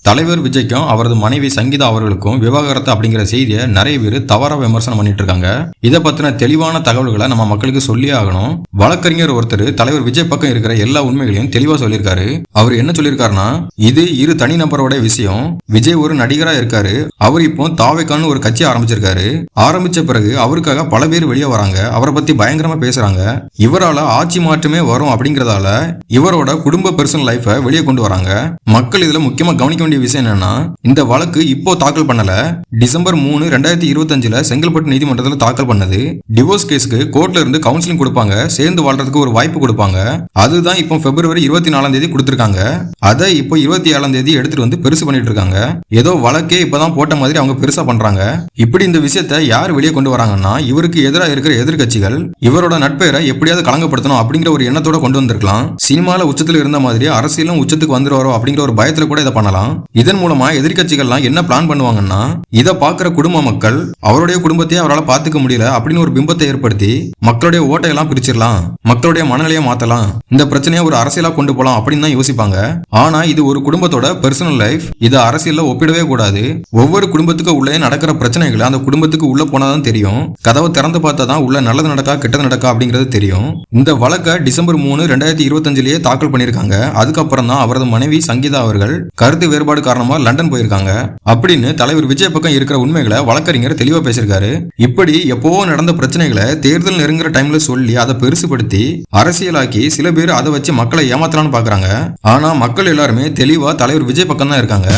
தலைவர் விஜய்க்கும் அவரது மனைவி சங்கீதா அவர்களுக்கும் விவாகரத்து அப்படிங்கிற செய்தியை நிறைய பேர் தவறா விமர்சனம் பண்ணிட்டு இருக்காங்க. இதை பத்தின தெளிவான தகவல்களை நம்ம மக்களுக்கு சொல்லியே ஆகணும். வழக்கறிஞர் ஒருத்தர் தலைவர் விஜய் பக்கம் இருக்கிற எல்லா உண்மைகளையும் தெளிவா சொல்லியிருக்காரு. அவர் என்ன சொல்லியிருக்காருன்னா, இது இரு தனிநபரோட விஷயம். விஜய் ஒரு நடிகரா இருக்காரு. அவர் இப்போ தாவேக்கான்னு ஒரு கட்சி ஆரம்பிச்சிருக்காரு. ஆரம்பிச்ச பிறகு அவருக்காக பல பேர் வெளியே வராங்க. அவரை பத்தி பயங்கரமா பேசுறாங்க. இவரால ஆட்சி மாற்றமே வரும் அப்படிங்கறதால இவரோட குடும்ப பர்சனல் லைஃபை வெளியே கொண்டு வராங்க. மக்கள் இதுல முக்கியமா கவனிக்க வேண்டிய விஷயம் என்னன்னா, இந்த வழக்கு இப்போ தாக்கல் பண்ணல. டிசம்பர் 3, 2025 செங்கல்பட்டு நீதிமன்றத்தில் தாக்கல் பண்ணது. டிவோர்ஸ் கேஸ்க்கு கோர்ட்ல இருந்து கவுன்சிலிங் கொடுப்பாங்க, சேர்ந்து வாழ்றதுக்கு ஒரு வாய்ப்பு கொடுப்பாங்க. அதுதான் இப்போ பிப்ரவரி 24 கொடுத்திருக்காங்க. அதை இப்போ 27 எடுத்துட்டு வந்து பெருசு பண்ணிட்டு இருக்காங்க. ஏதோ வழக்கே இப்பதான் போட்ட மாதிரி அவங்க பெருசா பண்றாங்க. இப்படி இந்த விஷயத்தை யார் வெளியே கொண்டு வராங்கன்னா, இவருக்கு எதிராக இருக்கிற எதிர்கட்சிகள் இவரோட நட்பெயரை எப்படியாவது களங்கப்படுத்தணும் அப்படிங்கிற ஒரு எண்ணத்தோட கொண்டு வந்திருக்கலாம். சினிமால உச்சத்துல இருந்த மாதிரி அரசியலும் உச்சத்துக்கு வந்துருவாரோ அப்படிங்கிற ஒரு பயத்துல கூட இதை பண்ணலாம். இதன் மூலமா எதிர்கட்சிகள்லாம் என்ன பிளான் பண்ணுவாங்கன்னா, இதை பாக்குற குடும்ப மக்கள் அவருடைய குடும்பத்தையே அவரால் பாத்துக்க முடியல அப்படின்னு ஒரு பிம்பத்தை ஏற்படுத்தி மக்களுடைய ஓட்டையெல்லாம் பிரிச்சிடலாம், மக்களுடைய மனநிலையை மாத்தலாம், இந்த பிரச்சனையை ஒரு அரசியலா கொண்டு போலாம் அப்படின்னு தான் யோசிப்பாங்க. ஆனா இது ஒரு குடும்பத்தோட பர்சனல் லைஃப். இதை அரசியல்ல ஒப்பிடவே கூடாது. ஒவ்வொரு குடும்பத்துக்கு உள்ளே நடக்கிற பிரச்சனைகளை அந்த குடும்பத்துக்கு உள்ள போனாதான் தெரியும். கதவை திறந்து பார்த்தா தான் உள்ள நல்லது நடக்கா கெட்டது நடக்கா அப்படிங்கிறது தெரியும். இந்த வழக்கை டிசம்பர் 3, 2025 தாக்கல் பண்ணிருக்காங்க. அதுக்கப்புறம் தான் அவரது மனைவி சங்கீதா அவர்கள் கருத்து வேறுபாடு காரணமா லண்டன் போயிருக்காங்க அப்படின்னு தலைவர் விஜய் பக்கம் இருக்கிற உண்மைகளை வழக்கறிஞர் தெளிவா பேசியிருக்காரு. இப்படி எப்பவோ நடந்த பிரச்சனைகளை தேர்தல் நெருங்குற டைம்ல சொல்லி அதை பெருசுபடுத்தி அரசியலாக்கி சில பேர் அதை வச்சு மக்களை ஏமாத்தலாம்னு பாக்குறாங்க. ஆனா மக்கள் எல்லாருமே தெளிவா தலைவர் விஜய் பக்கம் தான் இருக்காங்க.